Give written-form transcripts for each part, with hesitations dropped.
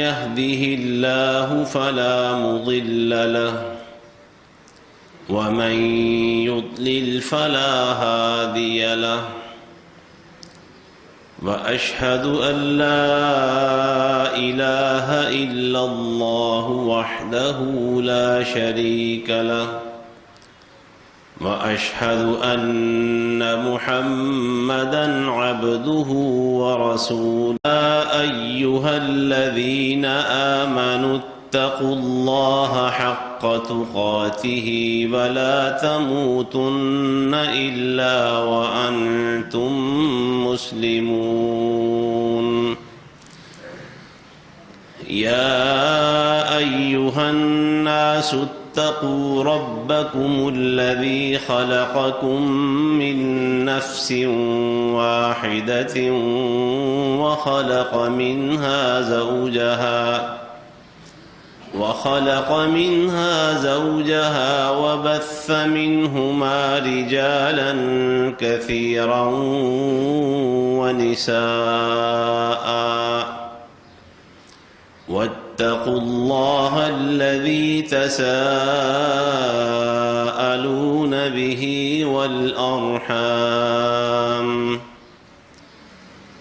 يهده الله فلا مضل له ومن يضلل فلا هادي له وأشهد أن لا إله إلا الله وحده لا شريك له وأشهد أن محمدًا عبده ورسوله يا أيها الذين آمنوا اتقوا الله حق تقاته ولا تموتن إلا وأنتم مسلمون يا أيها الناس اتقوا ربكم الذي خلقكم من نفس واحدة وخلق منها زوجها وبث منهما رجالا كثيرا ونساء واتقوا الله الذي تساءلون به والأرحام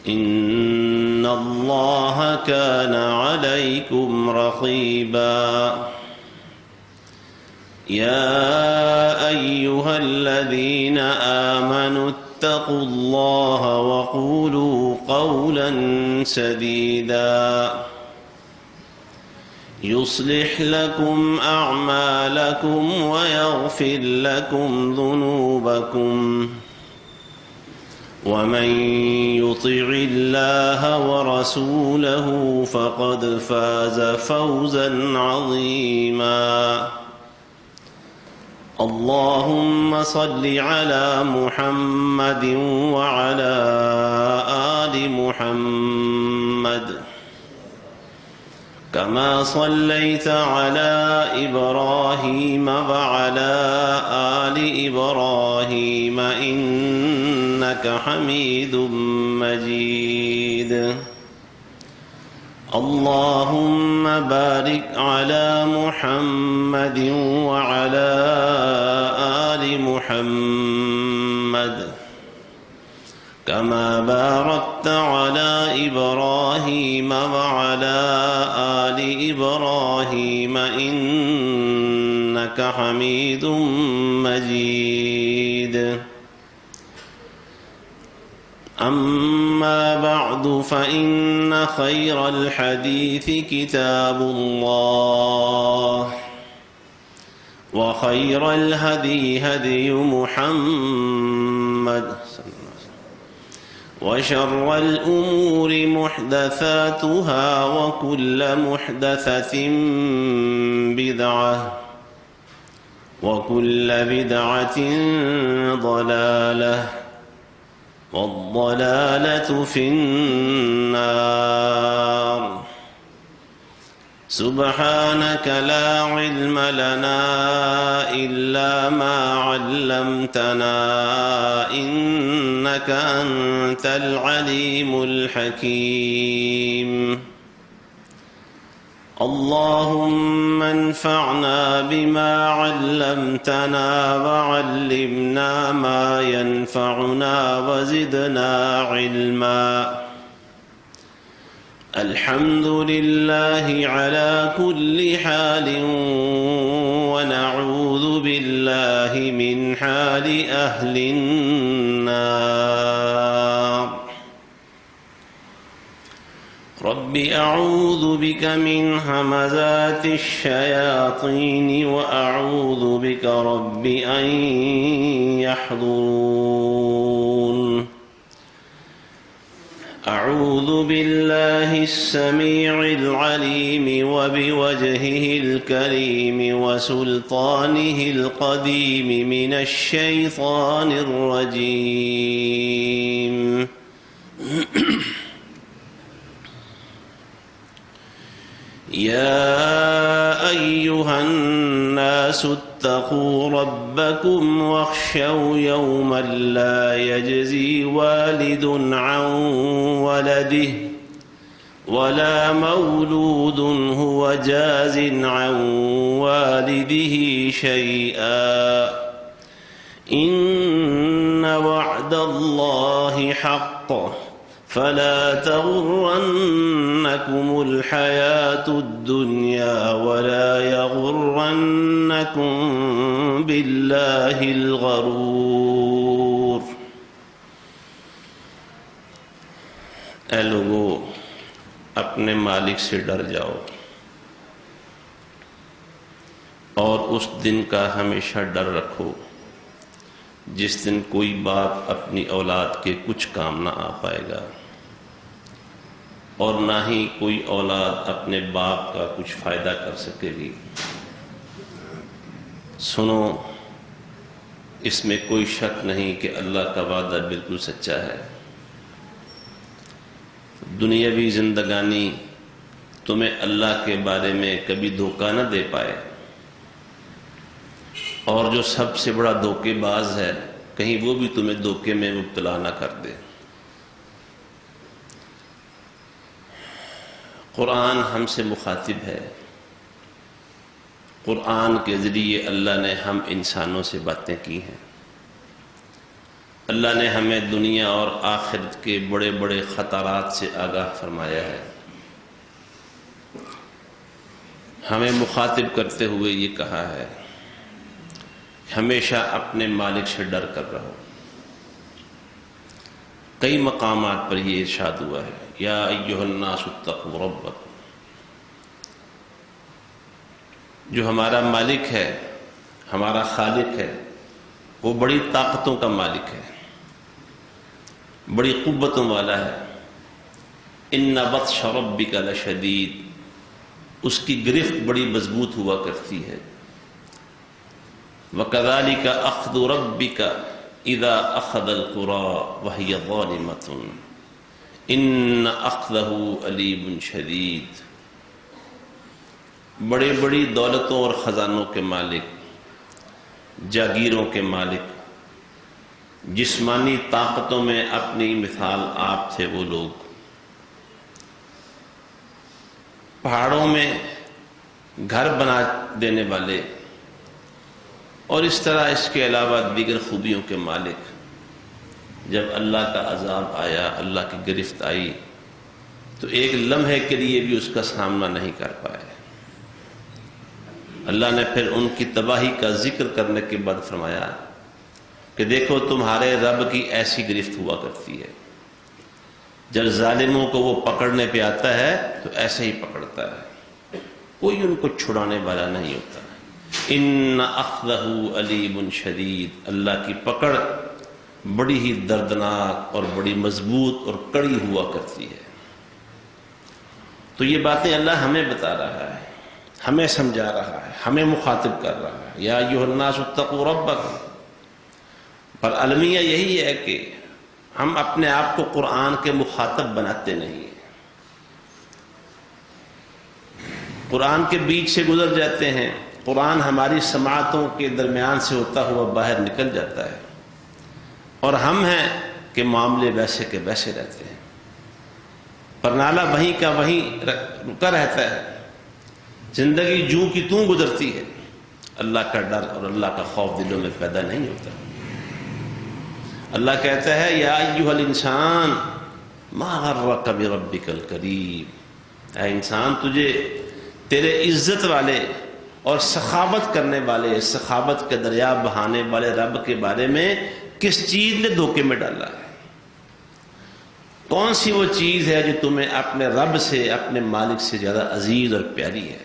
إن الله كان عليكم رقيبا يا أيها الذين آمنوا اتقوا الله وقولوا قولا سديدا يصلح لكم أعمالكم ويغفر لكم ذنوبكم ومن يطع الله ورسوله فقد فاز فوزا عظيما اللهم صل على محمد وعلى آل محمد كما صليت على إبراهيم وعلى آل إبراهيم إنك حميد مجيد اللهم بارك على محمد وعلى آل محمد كما باركت على إبراهيم وعلى آل إبراهيم إنك حميد مجيد أما بعد فإن خير الحديث كتاب الله وخير الهدي هدي محمد وشر الأمور محدثاتها وكل محدثة بدعة وكل بدعة ضلالة والضلالة في النار سبحانك لا علم لنا إلا ما علمتنا إنك أنت العليم الحكيم اللهم انفعنا بما علمتنا وعلمنا ما ينفعنا وزدنا علما الحمد لله على كل حال ونعوذ بالله من حال أهل النار رب أعوذ بك من همزات الشياطين وأعوذ بك رب أن يحضرون أعوذ بالله السميع العليم وبوجهه الكريم وسلطانه القديم من الشيطان الرجيم يا أيها الناس اتقوا ربكم واخشوا يوما لا يجزي والد عن ولده ولا مولود هو جاز عن والده شيئا إن وعد الله حق فلا تغرنكم الحياة الدنيا ولا يغرنكم بالله الغرور۔ اے لوگو، اپنے مالک سے ڈر جاؤ اور اس دن کا ہمیشہ ڈر رکھو جس دن کوئی باپ اپنی اولاد کے کچھ کام نہ آ پائے گا، اور نہ ہی کوئی اولاد اپنے باپ کا کچھ فائدہ کر سکے گی۔ سنو، اس میں کوئی شک نہیں کہ اللہ کا وعدہ بالکل سچا ہے۔ دنیاوی زندگانی تمہیں اللہ کے بارے میں کبھی دھوکہ نہ دے پائے، اور جو سب سے بڑا دھوکے باز ہے کہیں وہ بھی تمہیں دھوکے میں مبتلا نہ کر دے۔ قرآن ہم سے مخاطب ہے، قرآن کے ذریعے اللہ نے ہم انسانوں سے باتیں کی ہیں۔ اللہ نے ہمیں دنیا اور آخرت کے بڑے بڑے خطرات سے آگاہ فرمایا ہے۔ ہمیں مخاطب کرتے ہوئے یہ کہا ہے، ہمیشہ اپنے مالک سے ڈر کر رہو۔ کئی مقامات پر یہ ارشاد ہوا ہے، یا ایھا الناس اتقوا ربکم۔ جو ہمارا مالک ہے، ہمارا خالق ہے، وہ بڑی طاقتوں کا مالک ہے، بڑی قوتوں والا ہے۔ ان بطش ربک لشدید، اس کی گرفت بڑی مضبوط ہوا کرتی ہے۔ وَكَذَلِكَ أَخْذُ رَبِّكَ إِذَا أَخَذَ الْقُرَىٰ وَهِيَ ظَالِمَةٌ إِنَّ أَخْذَهُ أَلِيمٌ شَدِيدٌ۔ بڑے بڑی دولتوں اور خزانوں کے مالک، جاگیروں کے مالک، جسمانی طاقتوں میں اپنی مثال آپ تھے وہ لوگ۔ پہاڑوں میں گھر بنا دینے والے، اور اس طرح اس کے علاوہ دیگر خوبیوں کے مالک، جب اللہ کا عذاب آیا، اللہ کی گرفت آئی، تو ایک لمحے کے لیے بھی اس کا سامنا نہیں کر پائے۔ اللہ نے پھر ان کی تباہی کا ذکر کرنے کے بعد فرمایا کہ دیکھو تمہارے رب کی ایسی گرفت ہوا کرتی ہے، جب ظالموں کو وہ پکڑنے پہ آتا ہے تو ایسے ہی پکڑتا ہے، کوئی ان کو چھڑانے والا نہیں ہوتا۔ ان اخذہ علیم شدید، اللہ کی پکڑ بڑی ہی دردناک اور بڑی مضبوط اور کڑی ہوا کرتی ہے۔ تو یہ باتیں اللہ ہمیں بتا رہا ہے، ہمیں سمجھا رہا ہے، ہمیں مخاطب کر رہا ہے، یا ایھا الناس اتقوا ربکم۔ پر المیہ یہی ہے کہ ہم اپنے آپ کو قرآن کے مخاطب بناتے نہیں ہیں، قرآن کے بیچ سے گزر جاتے ہیں، قرآن ہماری سماعتوں کے درمیان سے ہوتا ہوا باہر نکل جاتا ہے، اور ہم ہیں کہ معاملے ویسے کے ویسے رہتے ہیں، پرنالہ وہیں کا وہیں رکا رہتا ہے، زندگی جوں کی توں گزرتی ہے، اللہ کا ڈر اور اللہ کا خوف دلوں میں پیدا نہیں ہوتا۔ اللہ کہتا ہے، یا ایھا الانسان ما غرک بربک الکریم، اے انسان تجھے تیرے عزت والے اور سخاوت کرنے والے، سخاوت کے دریا بہانے والے رب کے بارے میں کس چیز نے دھوکے میں ڈالا ہے؟ کون سی وہ چیز ہے جو تمہیں اپنے رب سے، اپنے مالک سے زیادہ عزیز اور پیاری ہے؟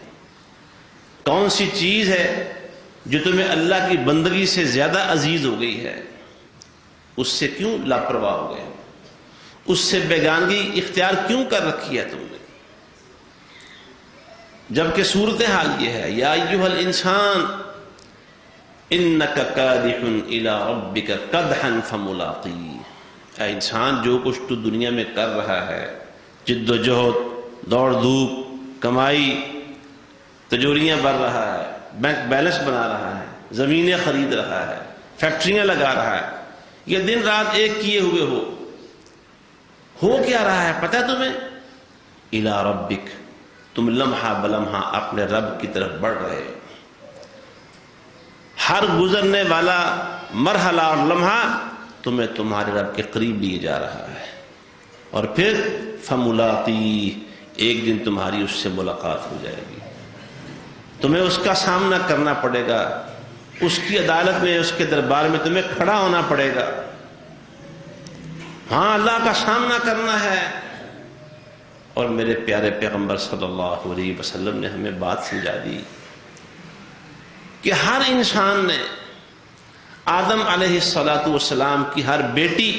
کون سی چیز ہے جو تمہیں اللہ کی بندگی سے زیادہ عزیز ہو گئی ہے؟ اس سے کیوں لاپرواہ ہو گئے؟ اس سے بیگانگی اختیار کیوں کر رکھی ہے تم نے؟ جبکہ صورتحال یہ ہے، یا ایھا الانسان انک کادح الی ربک کدحا فملاقیہ، اے انسان جو کچھ تو دنیا میں کر رہا ہے، جد و جہد، دوڑ دھوپ، کمائی، تجوریاں بھر رہا ہے، بینک بیلنس بنا رہا ہے، زمینیں خرید رہا ہے، فیکٹریاں لگا رہا ہے، یہ دن رات ایک کیے ہوئے ہو کیا رہا ہے پتہ تمہیں؟ الی ربک، تم لمحہ بلمحہ اپنے رب کی طرف بڑھ رہے ہو. ہر گزرنے والا مرحلہ اور لمحہ تمہیں تمہارے رب کے قریب لیے جا رہا ہے. اور پھر فملاقی، ایک دن تمہاری اس سے ملاقات ہو جائے گی، تمہیں اس کا سامنا کرنا پڑے گا، اس کی عدالت میں، اس کے دربار میں تمہیں کھڑا ہونا پڑے گا. ہاں اللہ کا سامنا کرنا ہے. اور میرے پیارے پیغمبر صلی اللہ علیہ وسلم نے ہمیں بات سمجھا دی کہ ہر انسان نے آدم علیہ السلام کی ہر بیٹی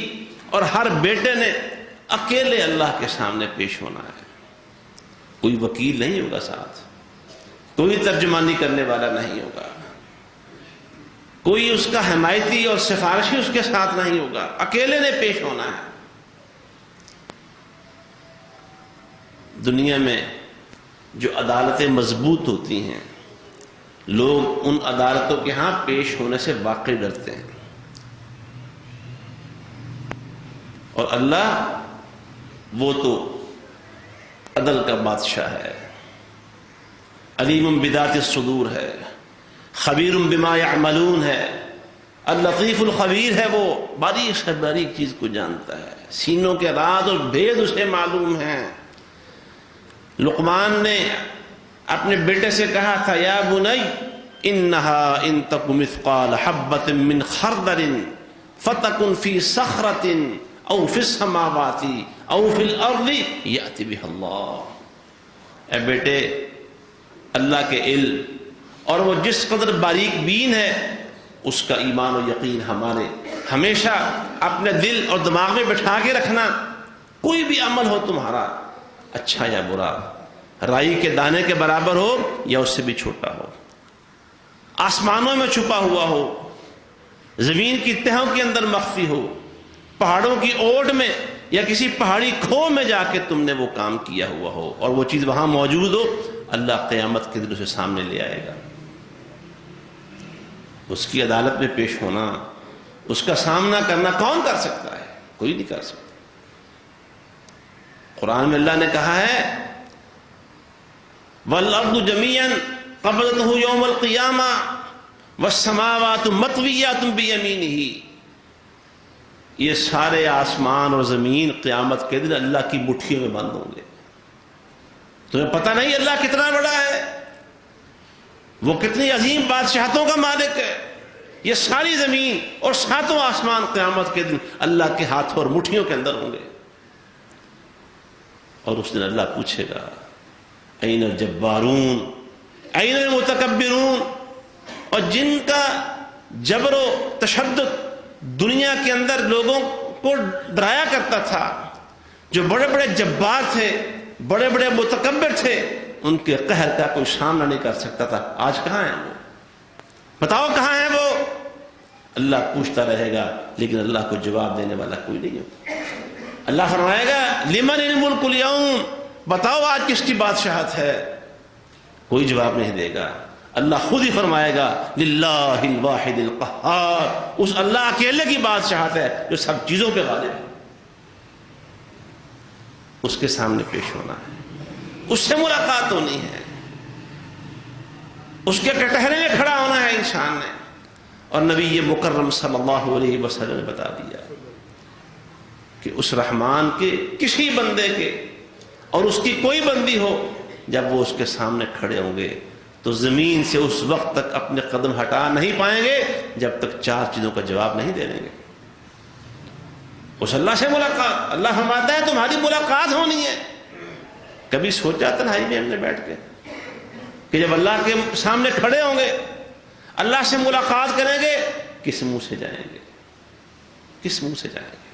اور ہر بیٹے نے اکیلے اللہ کے سامنے پیش ہونا ہے. کوئی وکیل نہیں ہوگا ساتھ، کوئی ترجمانی کرنے والا نہیں ہوگا، کوئی اس کا حمایتی اور سفارشی اس کے ساتھ نہیں ہوگا، اکیلے نے پیش ہونا ہے. دنیا میں جو عدالتیں مضبوط ہوتی ہیں، لوگ ان عدالتوں کے ہاں پیش ہونے سے واقعی ڈرتے ہیں. اور اللہ وہ تو عدل کا بادشاہ ہے، علیم بذات الصدور ہے، خبیر بما یعملون ہے، اللطیف الخبیر ہے. وہ باریک سے باریک چیز کو جانتا ہے، سینوں کے راز اور بھید اسے معلوم ہیں. لقمان نے اپنے بیٹے سے کہا تھا، یا بنی انہا ان تک مثقال حبۃ من خردل فتکن فی صخرۃ او فی السماوات او فی الارض یأتی بہ اللہ. اے بیٹے، اللہ کے علم اور وہ جس قدر باریک بین ہے، اس کا ایمان و یقین ہمارے ہمیشہ اپنے دل اور دماغ میں بٹھا کے رکھنا. کوئی بھی عمل ہو تمہارا، اچھا یا برا، رائی کے دانے کے برابر ہو یا اس سے بھی چھوٹا ہو، آسمانوں میں چھپا ہوا ہو، زمین کی تہوں کے اندر مخفی ہو، پہاڑوں کی اوٹ میں یا کسی پہاڑی کھو میں جا کے تم نے وہ کام کیا ہوا ہو اور وہ چیز وہاں موجود ہو، اللہ قیامت کے دن اسے سامنے لے آئے گا. اس کی عدالت میں پیش ہونا، اس کا سامنا کرنا کون کر سکتا ہے؟ کوئی نہیں کر سکتا. قرآن میں اللہ نے کہا ہے، وَالْأَرْضُ جَمِيعًا قَبْضَتُهُ يَوْمَ الْقِيَامَةِ وَالسَّمَاوَاتُ مَطْوِيَّاتٌ بِيَمِينِهِ. یہ سارے آسمان اور زمین قیامت کے دن اللہ کی مٹھیوں میں بند ہوں گے. تمہیں پتہ نہیں اللہ کتنا بڑا ہے، وہ کتنی عظیم بادشاہتوں کا مالک ہے. یہ ساری زمین اور ساتوں آسمان قیامت کے دن اللہ کے ہاتھوں اور مٹھیوں کے اندر ہوں گے. اور اس دن اللہ پوچھے گا، این الجبارون این المتکبرون. اور جن کا جبر و تشدد دنیا کے اندر لوگوں کو ڈرایا کرتا تھا، جو بڑے بڑے جبار تھے، بڑے بڑے متکبر تھے، ان کے قہر کا کوئی سامنا نہیں کر سکتا تھا، آج کہاں ہیں وہ؟ بتاؤ کہاں ہیں وہ؟ اللہ پوچھتا رہے گا، لیکن اللہ کو جواب دینے والا کوئی نہیں ہوگا. اللہ فرمائے گا، لمن الملک اليوم، بتاؤ آج کس کی بادشاہت ہے؟ کوئی جواب نہیں دے گا. اللہ خود ہی فرمائے گا، للہ الواحد القہار. اس اللہ اکیلے کی بادشاہت ہے جو سب چیزوں پہ غالب ہے. اس کے سامنے پیش ہونا ہے، اس سے ملاقات ہونی ہے، اس کے کٹہرے میں کھڑا ہونا ہے انسان نے. اور نبی مکرم صلی اللہ علیہ وسلم نے بتا دیا کہ اس رحمان کے کسی بندے کے اور اس کی کوئی بندی ہو، جب وہ اس کے سامنے کھڑے ہوں گے تو زمین سے اس وقت تک اپنے قدم ہٹا نہیں پائیں گے جب تک چار چیزوں کا جواب نہیں دے دیں گے. اس اللہ سے ملاقات، اللہ فرماتا ہے تمہاری ملاقات ہونی ہے. کبھی سوچا تنہائی میں ہم نے بیٹھ کے کہ جب اللہ کے سامنے کھڑے ہوں گے، اللہ سے ملاقات کریں گے، کس منہ سے جائیں گے؟ کس منہ سے جائیں گے؟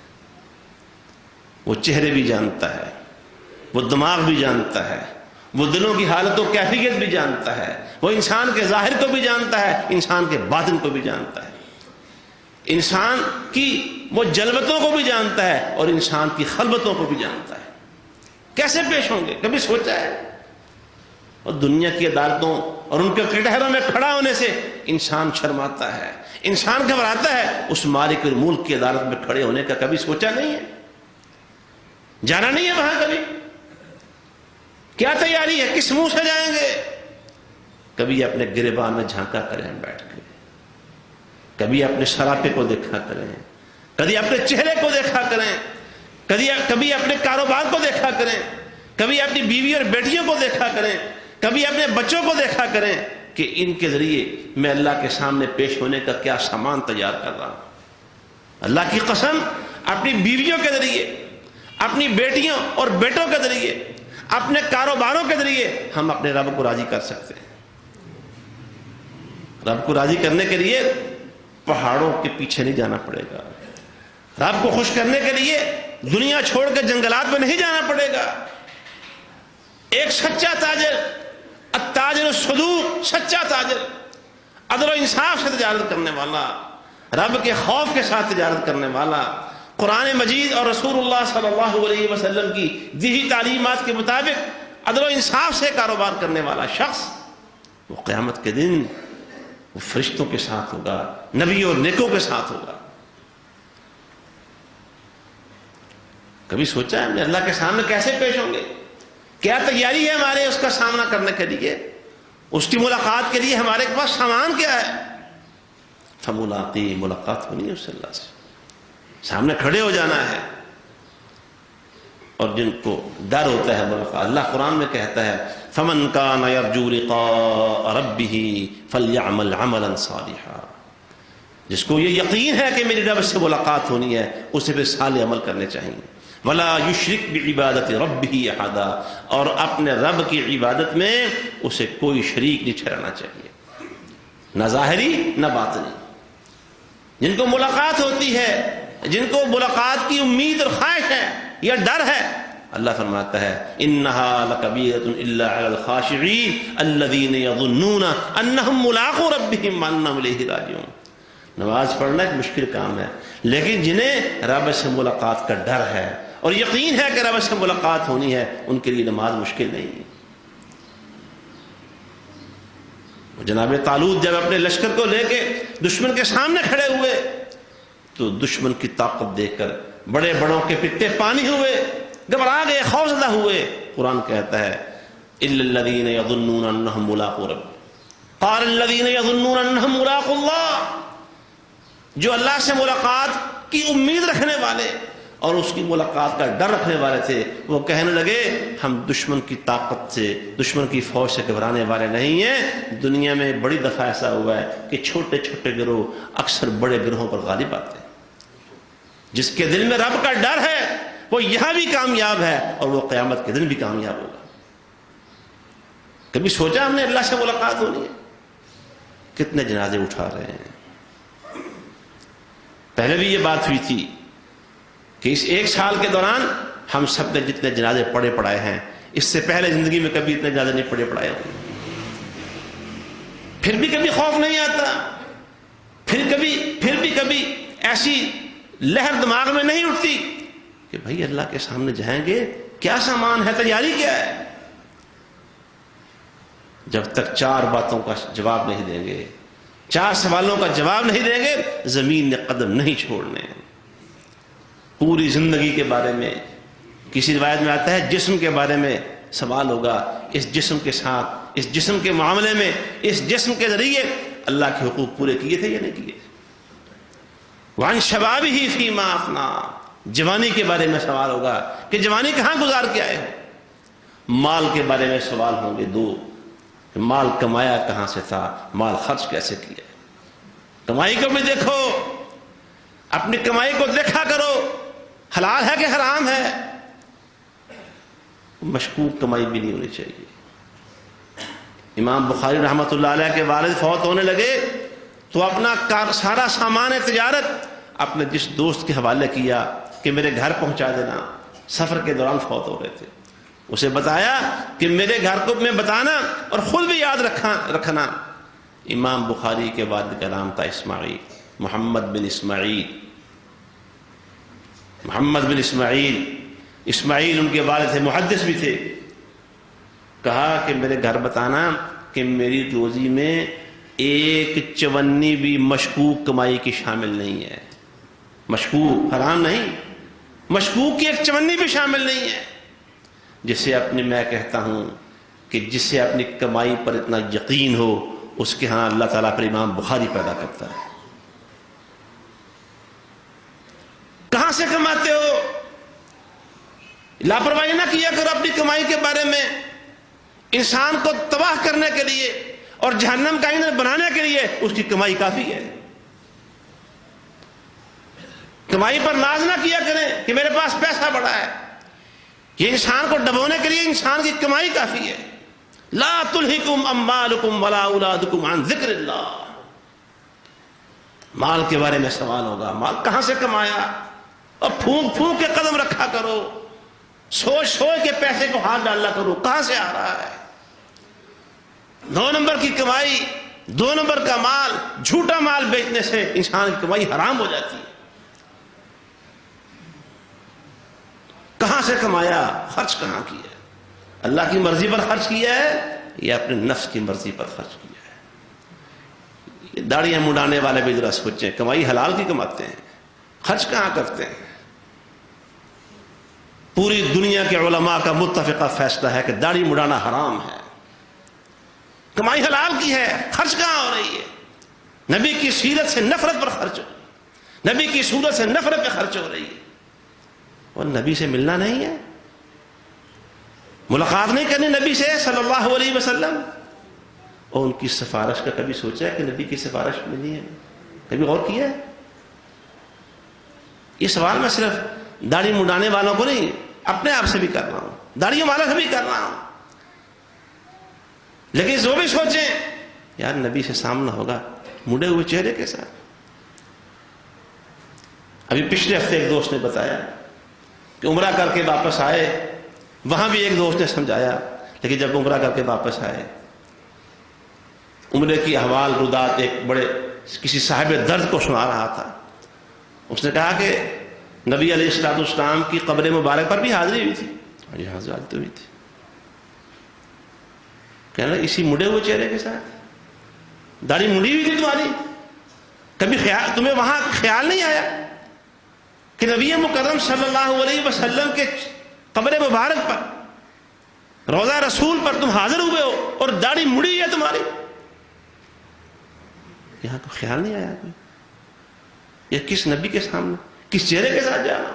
وہ چہرے بھی جانتا ہے، وہ دماغ بھی جانتا ہے، وہ دلوں کی حالت و کیفیت بھی جانتا ہے، وہ انسان کے ظاہر کو بھی جانتا ہے، انسان کے باطن کو بھی جانتا ہے، انسان کی وہ جلوتوں کو بھی جانتا ہے اور انسان کی خلوتوں کو بھی جانتا ہے. کیسے پیش ہوں گے؟ کبھی سوچا ہے؟ اور دنیا کی عدالتوں اور ان کے کٹہروں میں کھڑا ہونے سے انسان شرماتا ہے، انسان گھبراتا ہے. اس مالک الملک کی عدالت میں کھڑے ہونے کا کبھی سوچا نہیں ہے؟ جانا نہیں ہے وہاں کبھی؟ کیا تیاری ہے؟ کس منہ سے جائیں گے؟ کبھی اپنے گریبان میں جھانکا کریں بیٹھ کے، کبھی اپنے سراپے کو دیکھا کریں، کبھی اپنے چہرے کو دیکھا کریں، کبھی اپنے کاروبار کو دیکھا کریں، کبھی اپنی بیوی اور بیٹیوں کو دیکھا کریں، کبھی اپنے بچوں کو دیکھا کریں کہ ان کے ذریعے میں اللہ کے سامنے پیش ہونے کا کیا سامان تیار کر رہا ہوں۔ اللہ کی قسم، اپنی بیویوں کے ذریعے، اپنی بیٹیوں اور بیٹوں کے ذریعے، اپنے کاروباروں کے ذریعے ہم اپنے رب کو راضی کر سکتے ہیں۔ رب کو راضی کرنے کے لیے پہاڑوں کے پیچھے نہیں جانا پڑے گا، رب کو خوش کرنے کے لیے دنیا چھوڑ کے جنگلات میں نہیں جانا پڑے گا۔ ایک سچا تاجر، التاجر الصدوق، سچا تاجر، عدل و انصاف سے تجارت کرنے والا، رب کے خوف کے ساتھ تجارت کرنے والا، قرآن مجید اور رسول اللہ صلی اللہ علیہ وسلم کی دی ہوئی تعلیمات کے مطابق عدل و انصاف سے کاروبار کرنے والا شخص، وہ قیامت کے دن وہ فرشتوں کے ساتھ ہوگا، نبیوں اور نیکوں کے ساتھ ہوگا۔ کبھی سوچا ہے ہم نے اللہ کے سامنے کیسے پیش ہوں گے؟ کیا تیاری ہے ہمارے اس کا سامنا کرنے کے لیے؟ اس کی ملاقات کے لیے ہمارے پاس سامان کیا ہے؟ فملاقی، ملاقات ہونی ہے اس سے، اللہ سے سامنے کھڑے ہو جانا ہے۔ اور جن کو ڈر ہوتا ہے ملاقات، اللہ قرآن میں کہتا ہے فمن کان یرجو لقاء ربہ فلیعمل عملا صالحا، جس کو یہ یقین ہے کہ میری رب سے ملاقات ہونی ہے، اسے پھر صالح عمل کرنے چاہیے۔ ولا یشرک بعبادت ربہ احدا، اور اپنے رب کی عبادت میں اسے کوئی شریک نہیں ٹھہرانا چاہیے، نہ ظاہری نہ باطنی۔ جن کو ملاقات ہوتی ہے، جن کو ملاقات کی امید اور خواہش ہے یا ڈر ہے، اللہ فرماتا ہے انہا لکبیرۃ الا علی الخاشعین الذین یظنون انہم ملاقو ربہم وانہم الیہ راجعون۔ نماز پڑھنا ایک مشکل کام ہے، لیکن جنہیں رب سے ملاقات کا ڈر ہے اور یقین ہے کہ رب سے ملاقات ہونی ہے، ان کے لیے نماز مشکل نہیں ہے۔ جناب طالوت جب اپنے لشکر کو لے کے دشمن کے سامنے کھڑے ہوئے تو دشمن کی طاقت دیکھ کر بڑے بڑوں کے پتے پانی ہوئے، گھبرا گئے، خوفزدہ ہوئے۔ قرآن کہتا ہے الا الذین یظنون انہم ملاقو رب قال الذین یظنون انہم ملاقو اللہ، جو اللہ سے ملاقات کی امید رکھنے والے اور اس کی ملاقات کا ڈر رکھنے والے تھے، وہ کہنے لگے ہم دشمن کی طاقت سے، دشمن کی فوج سے گھبرانے والے نہیں ہیں۔ دنیا میں بڑی دفعہ ایسا ہوا ہے کہ چھوٹے چھوٹے گروہ اکثر بڑے گروہوں پر غالب آتے ہیں۔ جس کے دل میں رب کا ڈر ہے وہ یہاں بھی کامیاب ہے اور وہ قیامت کے دن بھی کامیاب ہوگا۔ کبھی سوچا ہم نے اللہ سے ملاقات ہونی ہے؟ کتنے جنازے اٹھا رہے ہیں۔ پہلے بھی یہ بات ہوئی تھی کہ اس ایک سال کے دوران ہم سب نے جتنے جنازے پڑھے پڑھائے ہیں، اس سے پہلے زندگی میں کبھی اتنے جنازے نہیں پڑھے پڑھائے ہوں۔ پھر بھی کبھی خوف نہیں آتا، پھر بھی کبھی ایسی لہر دماغ میں نہیں اٹھتی کہ بھائی اللہ کے سامنے جائیں گے، کیا سامان ہے، تیاری کیا ہے؟ جب تک 4 باتوں کا جواب نہیں دیں گے، 4 سوالوں کا جواب نہیں دیں گے، زمین نے قدم نہیں چھوڑنے۔ پوری زندگی کے بارے میں، کسی روایت میں آتا ہے جسم کے بارے میں سوال ہوگا، اس جسم کے ساتھ، اس جسم کے معاملے میں، اس جسم کے ذریعے اللہ کے حقوق پورے کیے تھے یا نہیں کیے۔ وعن شبابہ فیما افنا، جوانی کے بارے میں سوال ہوگا کہ جوانی کہاں گزار کے آئے ہو۔ مال کے بارے میں سوال ہوں گے 2، مال کمایا کہاں سے تھا، مال خرچ کیسے کیا۔ کمائی کو بھی دیکھو، اپنی کمائی کو دیکھا کرو، حلال ہے کہ حرام ہے۔ مشکوک کمائی بھی نہیں ہونی چاہیے۔ امام بخاری رحمۃ اللہ علیہ کے والد فوت ہونے لگے تو اپنا سارا سامان تجارت اپنے جس دوست کے حوالے کیا کہ میرے گھر پہنچا دینا، سفر کے دوران فوت ہو رہے تھے، اسے بتایا کہ میرے گھر کو میں بتانا اور خود بھی یاد رکھنا۔ امام بخاری کے والد کا نام تھا اسماعیل، محمد بن اسماعیل۔ اسماعیل ان کے والد تھے، محدث بھی تھے۔ کہا کہ میرے گھر بتانا کہ میری روزی میں 1 چونی بھی مشکوک کمائی کی شامل نہیں ہے۔ مشکوک حرام نہیں، مشکوک کی 1 چونی بھی شامل نہیں ہے۔ جسے اپنی میں کہتا ہوں کہ جسے اپنی کمائی پر اتنا یقین ہو اس کے ہاں اللہ تعالیٰ پر امام بخاری پیدا کرتا ہے. کہاں سے کماتے ہو؟ لاپرواہی نہ کیا کرو اپنی کمائی کے بارے میں. انسان کو تباہ کرنے کے لیے اور جہنم کا ایندھن بنانے کے لیے اس کی کمائی کافی ہے. کمائی پر ناز نہ کیا کریں کہ میرے پاس پیسہ بڑا ہے. یہ انسان کو ڈبونے کے لیے انسان کی کمائی کافی ہے. لا تلہکم اموالکم ولا اولادکم عن ذکر اللہ. مال کے بارے میں سوال ہوگا. مال کہاں سے کمایا؟ اور پھونک پھونک کے قدم رکھا کرو. سوچ سوچ کے پیسے کو ہاتھ ڈالا کرو کہاں سے آ رہا ہے. 2 نمبر کی کمائی، 2 نمبر کا مال، جھوٹا مال بیچنے سے انسان کی کمائی حرام ہو جاتی ہے. کہاں سے کمایا؟ خرچ کہاں کیا؟ اللہ کی مرضی پر خرچ کیا ہے یا اپنے نفس کی مرضی پر خرچ کیا ہے؟ یہ داڑیاں مڈانے والے بھی ذرا سوچیں. کمائی حلال کی کماتے ہیں، خرچ کہاں کرتے ہیں؟ پوری دنیا کے علماء کا متفقہ فیصلہ ہے کہ داڑھی مڈانا حرام ہے. کمائی حلال کی ہے، خرچ کہاں ہو رہی ہے؟ نبی کی سیرت سے نفرت پر خرچ ہو رہی ہے، نبی کی صورت سے نفرت پہ خرچ ہو رہی ہے. اور نبی سے ملنا نہیں ہے، ملاقات نہیں کرنی نبی سے صلی اللہ علیہ وسلم. اور ان کی سفارش کا کبھی سوچا ہے کہ نبی کی سفارش ملی ہے؟ کبھی غور کیا ہے؟ یہ سوال میں صرف داڑھی مڈانے والوں کو نہیں، اپنے آپ سے بھی کر رہا ہوں، داڑھیوں والوں سے بھی کر رہا ہوں. لیکن وہ بھی سوچیں یار نبی سے سامنا ہوگا مڑے ہوئے چہرے کے ساتھ. ابھی پچھلے ہفتے ایک دوست نے بتایا کہ عمرہ کر کے واپس آئے، وہاں بھی ایک دوست نے سمجھایا، لیکن جب عمرہ کر کے واپس آئے عمرے کی احوال رودات ایک بڑے کسی صاحب درد کو سنا رہا تھا. اس نے کہا کہ نبی علیہ السلام کی قبر مبارک پر بھی حاضری ہوئی تھی. جی حاضری ہوئی تھی. کہنا اسی مڑے ہوئے چہرے کے ساتھ داڑھی مڑی ہوئی تھی تمہاری؟ کبھی تمہیں وہاں خیال نہیں آیا کہ نبی مکرم صلی اللہ علیہ وسلم کے قبر مبارک پر، روضہ رسول پر تم حاضر ہوئے ہو اور داڑھی مڑی ہے تمہاری؟ یہاں تو خیال نہیں آیا. یہ کس نبی کے سامنے کس چہرے کے ساتھ جانا؟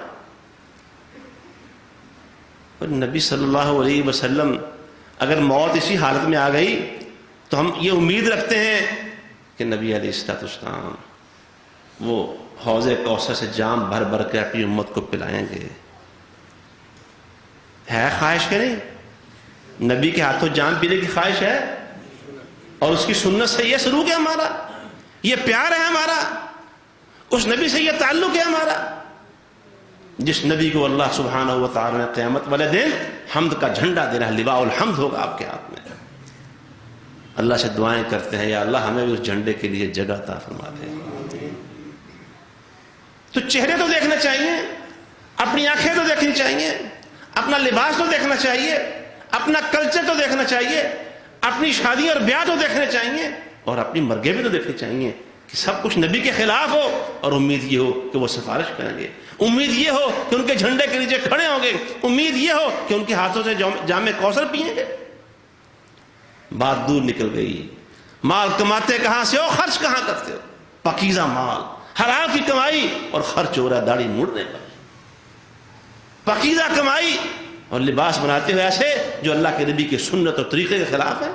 اور نبی صلی اللہ علیہ وسلم اگر موت اسی حالت میں آ گئی تو ہم یہ امید رکھتے ہیں کہ نبی علیہ السلام وہ حوض کوثر سے جام بھر بھر کے اپنی امت کو پلائیں گے. ہے خواہش کہ نہیں؟ نبی کے ہاتھوں جام پینے کی خواہش ہے، اور اس کی سنت سے یہ سلوک ہے ہمارا، یہ پیار ہے ہمارا، اس نبی سے یہ تعلق ہے ہمارا جس نبی کو اللہ سبحانہ و تعالی نے قیامت والے دن حمد کا جھنڈا دینا ہے. لواء الحمد ہوگا آپ کے ہاتھ میں. اللہ سے دعائیں کرتے ہیں یا اللہ ہمیں بھی اس جھنڈے کے لیے جگہ عطا فرما دے. تو چہرے تو دیکھنا چاہیے، اپنی آنکھیں تو دیکھنی چاہیے، اپنا لباس تو دیکھنا چاہیے، اپنا کلچر تو دیکھنا چاہیے، اپنی شادی اور بیاہ تو دیکھنے چاہیے، اور اپنی مرگیں بھی تو دیکھنی چاہیے کہ سب کچھ نبی کے خلاف ہو اور امید یہ ہو کہ وہ سفارش کریں گے، امید یہ ہو کہ ان کے جھنڈے کے نیچے کھڑے ہوں گے، امید یہ ہو کہ ان کے ہاتھوں سے جام کوثر پئیں گے. بات دور نکل گئی. مال کماتے کہاں سے ہو، خرچ کہاں کرتے ہو؟ پاکیزہ مال، حلال کی کمائی، اور خرچ ہو رہا ہے داڑھی موڑنے پر. پاکیزہ کمائی اور لباس بناتے ہوئے ایسے جو اللہ کے نبی کی سنت اور طریقے کے خلاف ہے.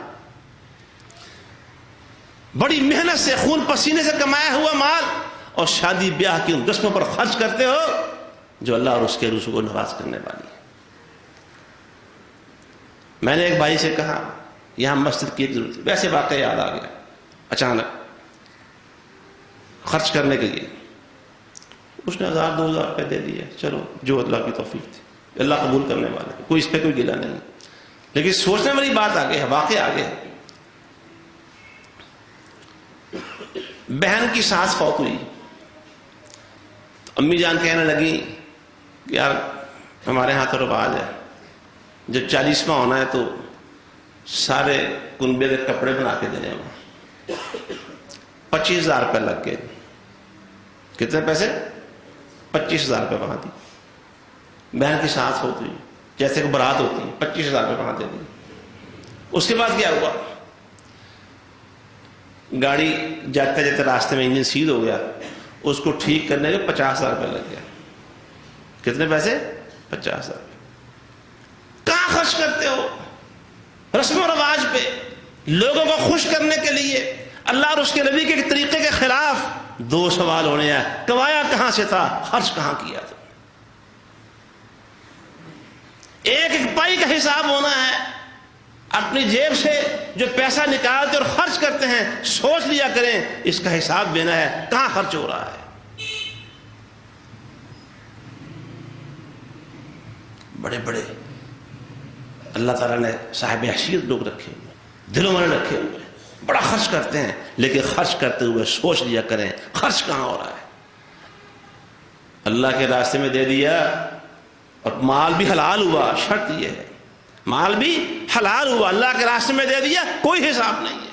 بڑی محنت سے خون پسینے سے کمایا ہوا مال اور شادی بیاہ کی ان رسموں پر خرچ کرتے ہو جو اللہ اور اس کے رسول کو ناراض کرنے والی ہے. میں نے ایک بھائی سے کہا یہاں مسجد کی ایک ضرورت ہے، ویسے واقعہ یاد آ گیا اچانک خرچ کرنے کے لیے. اس نے 1000-2000 روپے دے دیے، چلو جو اللہ کی توفیق تھی، اللہ قبول کرنے والا ہے، کوئی اس پہ کوئی گلہ نہیں. لیکن سوچنے والی بات آگے ہے، واقعہ آگے ہے. بہن کی ساس فوت ہوئی، امی جان کہنے لگی کہ یار ہمارے ہاں تو رواج ہے جب 40واں ہونا ہے تو سارے کنبے کے کپڑے بنا کے دینے ہیں. 25,000 روپے لگ گئے. کتنے پیسے؟ 25,000 روپے وہاں دی. بہن کی سانس ہوتی ہوئی جیسے کہ برات ہوتی ہے 25,000 روپے وہاں دے دی. اس کے بعد کیا ہوا؟ گاڑی جاتے جاتے راستے میں انجن سیدھ ہو گیا, اس کو ٹھیک کرنے کے 50,000 روپے لگ گیا. کتنے پیسے؟ 50,000 روپے. کہاں خرچ کرتے ہو؟ رسم و رواج پہ, لوگوں کو خوش کرنے کے لیے, اللہ اور اس کے نبی کے طریقے کے خلاف. 2 سوال ہونے ہیں, کمایا کہاں سے تھا, خرچ کہاں کیا تھا؟ ایک ایک پائی کا حساب ہونا ہے. اپنی جیب سے جو پیسہ نکالتے اور خرچ کرتے ہیں سوچ لیا کریں, اس کا حساب دینا ہے کہاں خرچ ہو رہا ہے. بڑے بڑے اللہ تعالیٰ نے صاحب حیثیت لوگ رکھے ہوئے, دلوں میں رکھے ہوئے, بڑا خرچ کرتے ہیں, لیکن خرچ کرتے ہوئے سوچ لیا کریں خرچ کہاں ہو رہا ہے. اللہ کے راستے میں دے دیا اور مال بھی حلال ہوا, شرط یہ ہے مال بھی حلال ہوا, اللہ کے راستے میں دے دیا, کوئی حساب نہیں ہے.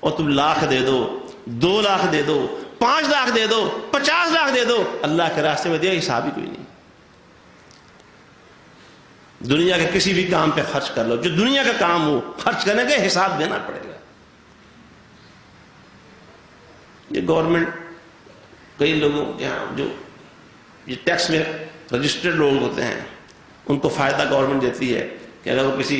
اور تم لاکھ دے دو, 2 لاکھ دے دو, 5 لاکھ دے دو, 50 لاکھ دے دو, اللہ کے راستے میں دیا, حساب ہی کوئی نہیں. دنیا کے کسی بھی کام پہ خرچ کر لو, جو دنیا کا کام ہو, خرچ کرنے کا حساب دینا پڑے گا. یہ گورنمنٹ کئی لوگوں کے یہاں جو یہ ٹیکس میں رجسٹرڈ لوگ ہوتے ہیں ان کو فائدہ گورنمنٹ دیتی ہے کہ اگر وہ کسی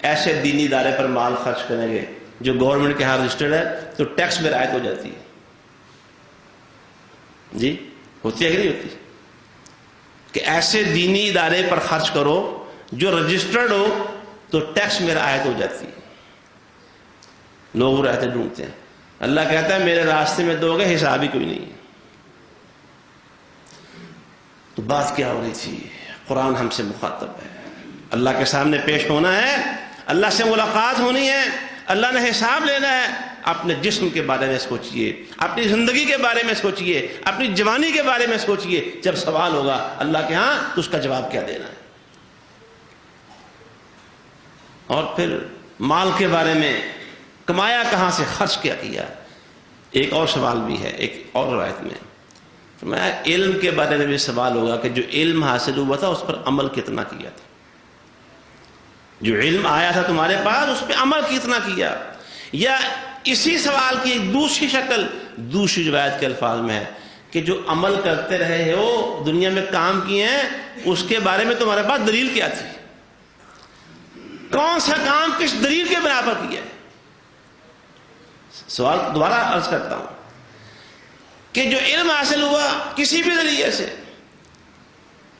ایسے دینی ادارے پر مال خرچ کریں گے جو گورنمنٹ کے ہاں رجسٹرڈ ہے تو ٹیکس میں رعایت ہو جاتی ہے. جی ہوتی ہے کہ نہیں ہوتی؟ کہ ایسے دینی ادارے پر خرچ کرو جو رجسٹرڈ ہو تو ٹیکس میں رعایت ہو جاتی ہے. لوگ رعایتیں ڈھونڈتے ہیں. اللہ کہتا ہے میرے راستے میں دو گے حساب ہی کوئی نہیں ہے. تو بات کیا ہو رہی تھی؟ قرآن ہم سے مخاطب ہے, اللہ کے سامنے پیش ہونا ہے, اللہ سے ملاقات ہونی ہے, اللہ نے حساب لینا ہے. اپنے جسم کے بارے میں سوچئے, اپنی زندگی کے بارے میں سوچئے, اپنی جوانی کے بارے میں سوچئے. جب سوال ہوگا اللہ کے ہاں تو اس کا جواب کیا دینا ہے. اور پھر مال کے بارے میں, کمایا کہاں سے, خرچ کیا کیا. ایک اور سوال بھی ہے ایک اور روایت میں, علم کے بارے میں بھی سوال ہوگا کہ جو علم حاصل ہوا تھا اس پر عمل کتنا کیا تھا. جو علم آیا تھا تمہارے پاس اس پہ عمل کتنا کیا. یا اسی سوال کی ایک دوسری شکل دوسری روایت کے الفاظ میں ہے کہ جو عمل کرتے رہے ہو, دنیا میں کام کیے ہیں, اس کے بارے میں تمہارے پاس دلیل کیا تھی, کون سا کام کس دلیل کے بنا پر کیا ہے. سوال دوبارہ عرض کرتا ہوں کہ جو علم حاصل ہوا کسی بھی ذریعے سے,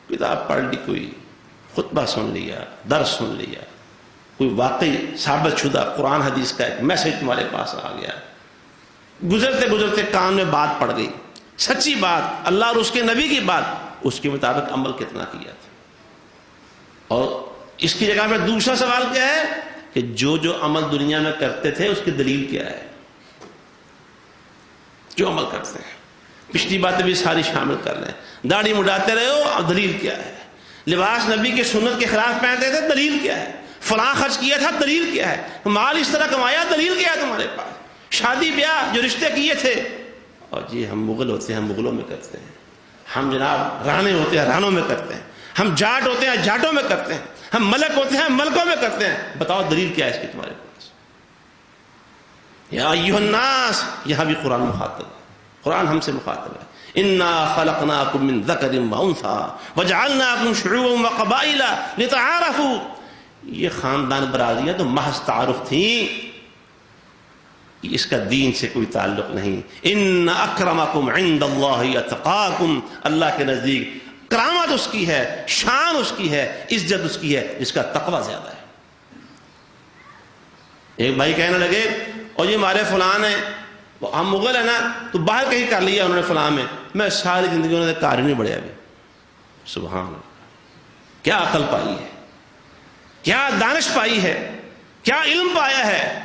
کتاب پڑھ لی, کوئی خطبہ سن لیا, درس سن لیا, کوئی واقعی ثابت شدہ قرآن حدیث کا ایک میسج تمہارے پاس آ گیا, گزرتے گزرتے کان میں بات پڑ گئی, سچی بات, اللہ اور اس کے نبی کی بات, اس کے مطابق عمل کتنا کیا تھا. اور اس کی جگہ میں دوسرا سوال کیا ہے کہ جو عمل دنیا میں کرتے تھے اس کی دلیل کیا ہے. جو عمل کرتے ہیں, پچھلی باتیں بھی ساری شامل کر لیں. داڑھی مڈاتے رہے ہو, اب دلیل کیا ہے. لباس نبی کی سنت کے خلاف پہنتے تھے, دلیل کیا ہے. فلاں خرچ کیا تھا, دلیل کیا ہے. مال اس طرح کمایا, دلیل کیا ہے تمہارے پاس. شادی بیاہ جو رشتے کیے تھے, اور جی ہم مغل ہوتے ہیں, ہم مغلوں میں کرتے ہیں. ہم جناب رانے ہوتے ہیں, رانوں میں کرتے ہیں. ہم جاٹ ہوتے ہیں, جاٹوں میں کرتے ہیں. ہم ملک ہوتے ہیں, ملکوں میں کرتے ہیں. بتاؤ دلیل کیا ہے اس کی تمہارے پاس. یا ایھا الناس, یہاں بھی قرآن مخاطب ہے, قرآن ہم سے مخاطب ہے. انا خلقناکم من ذکر و انثی وجعلناکم شعوبا وقبائل لتعارفوا. یہ خاندان برادریاں تو محض تعارف تھیں, اس کا دین سے کوئی تعلق نہیں. ان اکرمکم عند اللہ اتقاکم, اللہ کے نزدیک کرامت اس کی ہے, شان اس کی ہے, عزت اس کی ہے جس کا تقوی زیادہ ہے. ایک بھائی کہنے لگے اور یہ ہمارے فلان ہیں, ہم مغل ہیں نا, تو باہر کہیں کر لیا انہوں نے فلاں میں ساری زندگی انہوں نے کار نہیں بڑھیا ابھی. سبحان اللہ, کیا عقل پائی ہے, کیا دانش پائی ہے, کیا علم پایا ہے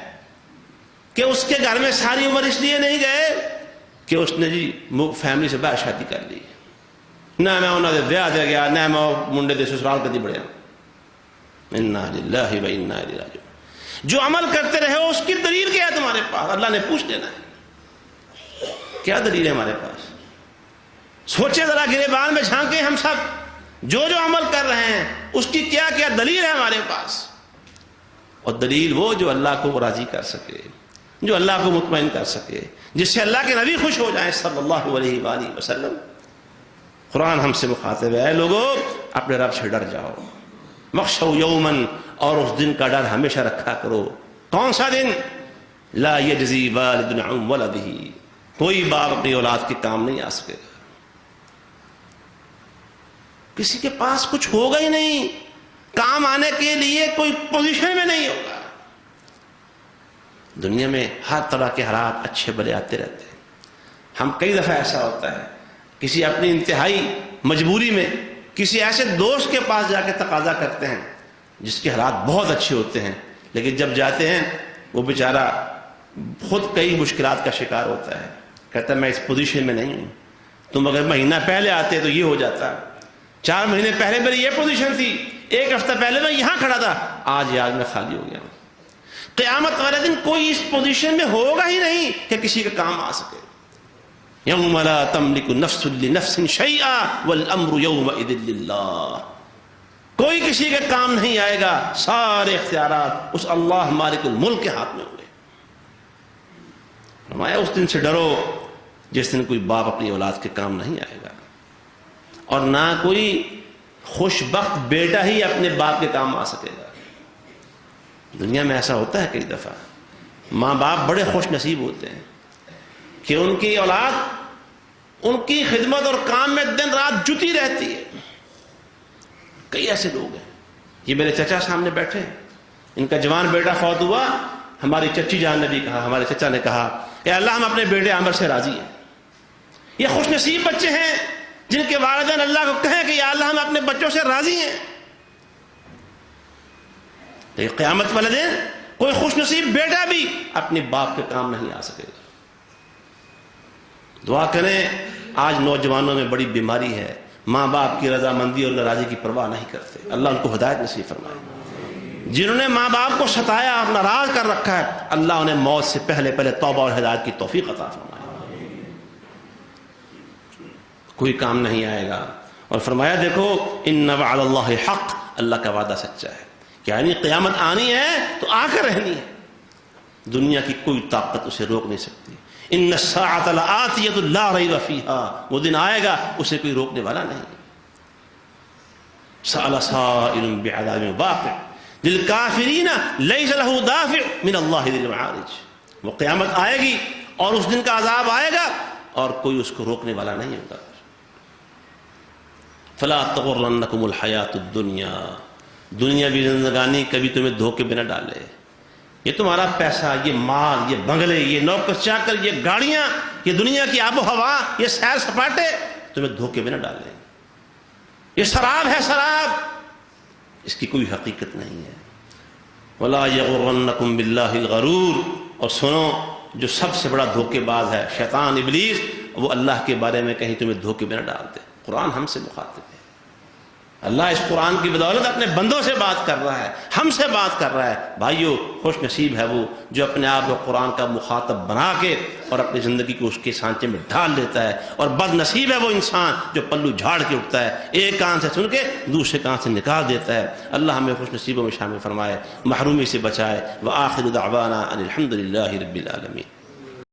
کہ اس کے گھر میں ساری عمر اس لیے نہیں گئے کہ اس نے جی فیملی سے باہر شادی کر لی, نہ میں انہوں نے بیاہ دے گیا, نہ میں منڈے دے سسرال کدی بڑھیا. انا للہ و انا الیہ راجعون. جو عمل کرتے رہے ہو اس کی دلیل کیا ہے تمہارے پاس, اللہ نے پوچھ لینا ہے. کیا دلیل ہے ہمارے پاس؟ سوچے ذرا, گریبان میں جھانکیں ہم سب, جو عمل کر رہے ہیں اس کی کیا کیا دلیل ہے ہمارے پاس؟ اور دلیل وہ جو اللہ کو راضی کر سکے، جو اللہ کو مطمئن کر سکے، جس سے اللہ کے نبی خوش ہو جائیں صلی اللہ علیہ وآلہ وسلم۔ قرآن ہم سے مخاطب ہے، اے لوگو اپنے رب سے ڈر جاؤ، مخشوا یومن، اور اس دن کا ڈر ہمیشہ رکھا کرو۔ کون سا دن؟ لا یجزی والد عن ولدہ، کوئی باپ اپنی اولاد کے کام نہیں آ سکے گا، کسی کے پاس کچھ ہوگا ہی نہیں، کام آنے کے لیے کوئی پوزیشن میں نہیں ہوگا۔ دنیا میں ہر طرح کے حالات اچھے برے آتے رہتے ہیں۔ ہم کئی دفعہ ایسا ہوتا ہے کسی اپنی انتہائی مجبوری میں کسی ایسے دوست کے پاس جا کے تقاضا کرتے ہیں جس کے حالات بہت اچھے ہوتے ہیں، لیکن جب جاتے ہیں وہ بیچارہ خود کئی مشکلات کا شکار ہوتا ہے، کہتا ہے میں اس پوزیشن میں نہیں ہوں، تم اگر مہینہ پہلے آتے تو یہ ہو جاتا، 4 مہینے پہلے میری یہ پوزیشن تھی، 1 ہفتہ پہلے میں یہاں کھڑا تھا، آج میں خالی ہو گیا ہوں۔ قیامت والے دن کوئی اس پوزیشن میں ہوگا ہی نہیں کہ کسی کا کام آ سکے۔ یوم لا تملک نفس لنفس شیئا والامر یومئذ للہ، کوئی کسی کے کام نہیں آئے گا، سارے اختیارات اس اللہ مالک الملک کے ہاتھ میں ہوں گے۔ فرمایا اس دن سے ڈرو جس دن کوئی باپ اپنی اولاد کے کام نہیں آئے گا، اور نہ کوئی خوش بخت بیٹا ہی اپنے باپ کے کام آ سکے گا۔ دنیا میں ایسا ہوتا ہے کئی دفعہ، ماں باپ بڑے خوش نصیب ہوتے ہیں کہ ان کی اولاد ان کی خدمت اور کام میں دن رات جٹی رہتی ہے۔ کئی ایسے لوگ ہیں، یہ میرے چچا سامنے بیٹھے ہیں، ان کا جوان بیٹا فوت ہوا، ہماری چچی جان نے بھی کہا، ہمارے چچا نے کہا کہ اللہ ہم اپنے بیٹے عامر سے راضی ہیں۔ یہ خوش نصیب بچے ہیں جن کے والدین اللہ کو کہیں کہ یا اللہ ہم اپنے بچوں سے راضی ہیں، لیکن قیامت والے دن کوئی خوش نصیب بیٹا بھی اپنے باپ کے کام نہیں آ سکے گا۔ دعا کریں، آج نوجوانوں میں بڑی بیماری ہے، ماں باپ کی رضامندی اور ناراضی کی پرواہ نہیں کرتے، اللہ ان کو ہدایت نصیب فرمائے۔ جنہوں نے ماں باپ کو ستایا اور ناراض کر رکھا ہے، اللہ انہیں موت سے پہلے توبہ اور ہدایت کی توفیق عطا فرمائے۔ کوئی کام نہیں آئے گا، اور فرمایا دیکھو ان وعد اللہ حق، اللہ کا وعدہ سچا ہے، یعنی قیامت آنی ہے تو آ کر رہنی ہے، دنیا کی کوئی طاقت اسے روک نہیں سکتی۔ ان الساعۃ لآتیۃ لا ریب فیہا، وہ دن آئے گا اسے کوئی روکنے والا نہیں۔ سأل سائل بعذاب واقع للکافرین لیس لہ دافع من اللہ ذی المعارج، وہ قیامت آئے گی اور اس دن کا عذاب آئے گا اور کوئی اس کو روکنے والا نہیں ہوگا۔ فلا تغرنکم الحیاۃ الدنیا، دنیاوی زندگانی کبھی تمہیں دھوکے میں نہ ڈالے۔ یہ تمہارا پیسہ، یہ مال، یہ بنگلے، یہ نوکر چاکر، یہ گاڑیاں، یہ دنیا کی آب و ہوا، یہ سیر سپاٹے تمہیں دھوکے میں نہ ڈالیں۔ یہ شراب ہے، شراب، اس کی کوئی حقیقت نہیں ہے۔ ولا یغرنکم باللہ الغرور، اور سنو جو سب سے بڑا دھوکے باز ہے شیطان ابلیس، وہ اللہ کے بارے میں کہیں تمہیں دھوکے میں نہ ڈال دے۔ قرآن ہم سے مخاطب ہے، اللہ اس قرآن کی بدولت اپنے بندوں سے بات کر رہا ہے، ہم سے بات کر رہا ہے۔ بھائیو، خوش نصیب ہے وہ جو اپنے آپ کو قرآن کا مخاطب بنا کے اور اپنی زندگی کو اس کے سانچے میں ڈھال لیتا ہے، اور بد نصیب ہے وہ انسان جو پلو جھاڑ کے اٹھتا ہے، ایک کان سے سن کے دوسرے کان سے نکال دیتا ہے۔ اللہ ہمیں خوش نصیبوں میں شامل فرمائے، محرومی سے بچائے۔ وآخر دعوانا ان الحمد للہ رب العالمین۔